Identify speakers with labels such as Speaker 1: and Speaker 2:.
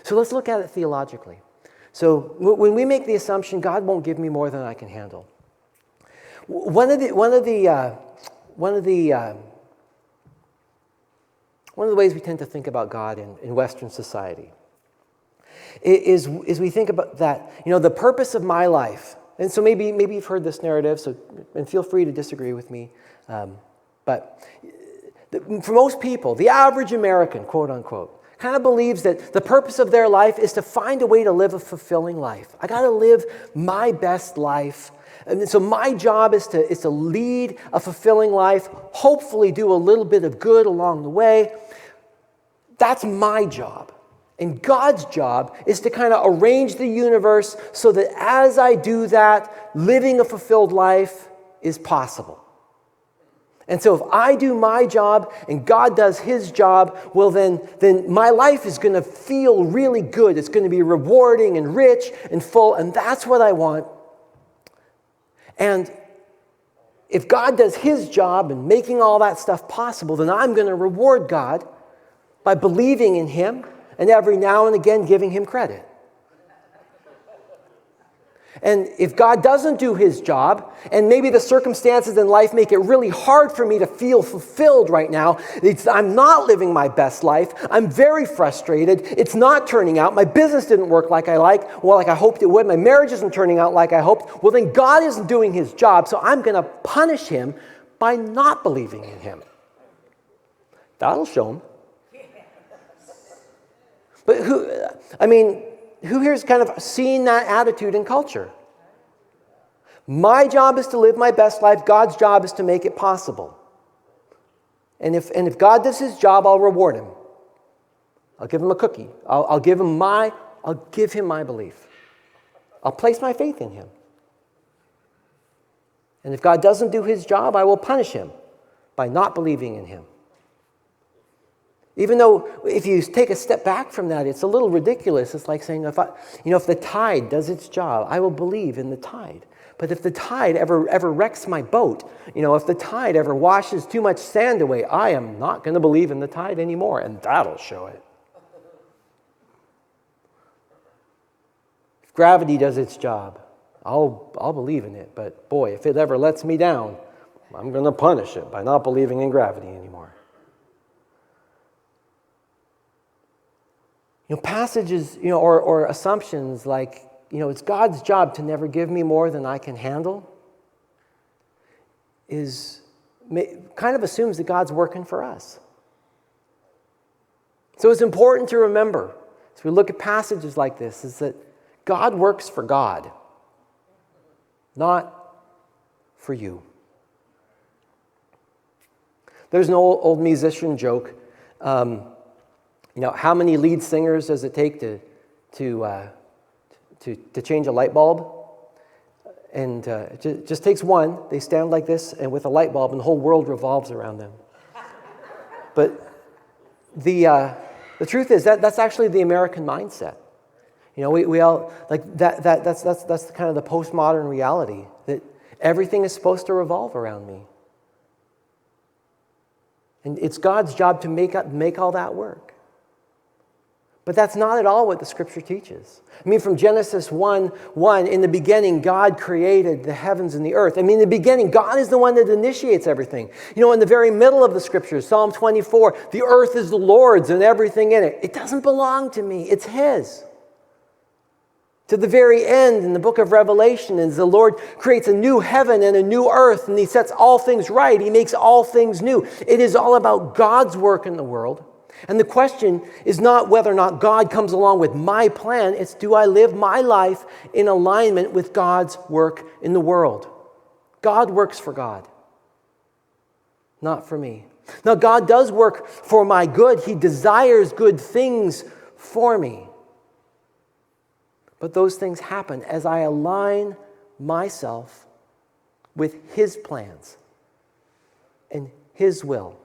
Speaker 1: So let's look at it theologically. So when we make the assumption, God won't give me more than I can handle. One of the ways we tend to think about God in Western society is we think about that, the purpose of my life. And so maybe you've heard this narrative, and feel free to disagree with me. But for most people, the average American, quote unquote, kind of believes that the purpose of their life is to find a way to live a fulfilling life. I got to live my best life. And so my job is to lead a fulfilling life, hopefully do a little bit of good along the way. That's my job. And God's job is to kind of arrange the universe so that as I do that, living a fulfilled life is possible. And so if I do my job and God does his job, well then my life is going to feel really good. It's going to be rewarding and rich and full, and that's what I want. And if God does his job in making all that stuff possible, then I'm going to reward God by believing in him and every now and again giving him credit. And if God doesn't do his job, and maybe the circumstances in life make it really hard for me to feel fulfilled right now, I'm not living my best life, I'm very frustrated, it's not turning out, my business didn't work like I hoped it would, my marriage isn't turning out like I hoped, well then God isn't doing his job, so I'm going to punish him by not believing in him. That'll show him. But who here's kind of seen that attitude in culture? My job is to live my best life. God's job is to make it possible. And if God does his job, I'll reward him. I'll give him a cookie. I'll give him my belief. I'll place my faith in him. And if God doesn't do his job, I will punish him by not believing in him. Even though if you take a step back from that, it's a little ridiculous. It's like saying, if the tide does its job, I will believe in the tide. But if the tide ever wrecks my boat, if the tide ever washes too much sand away, I am not going to believe in the tide anymore, and that'll show it. If gravity does its job, I'll believe in it. But boy, if it ever lets me down, I'm going to punish it by not believing in gravity anymore. Passages, or assumptions like, it's God's job to never give me more than I can handle kind of assumes that God's working for us. So it's important to remember, as we look at passages like this, is that God works for God, not for you. There's an old musician joke. How many lead singers does it take to change a light bulb? And it just takes one. They stand like this and with a light bulb, and the whole world revolves around them. But the truth is that's actually the American mindset. We all like that. That's kind of the postmodern reality that everything is supposed to revolve around me, and it's God's job to make all that work. But that's not at all what the Scripture teaches. From Genesis 1:1, in the beginning, God created the heavens and the earth. In the beginning, God is the one that initiates everything. In the very middle of the Scriptures, Psalm 24, the earth is the Lord's and everything in it. It doesn't belong to me. It's his. To the very end in the book of Revelation, as the Lord creates a new heaven and a new earth, and he sets all things right, he makes all things new. It is all about God's work in the world. And the question is not whether or not God comes along with my plan, it's do I live my life in alignment with God's work in the world? God works for God, not for me. Now, God does work for my good. He desires good things for me. But those things happen as I align myself with his plans and his will.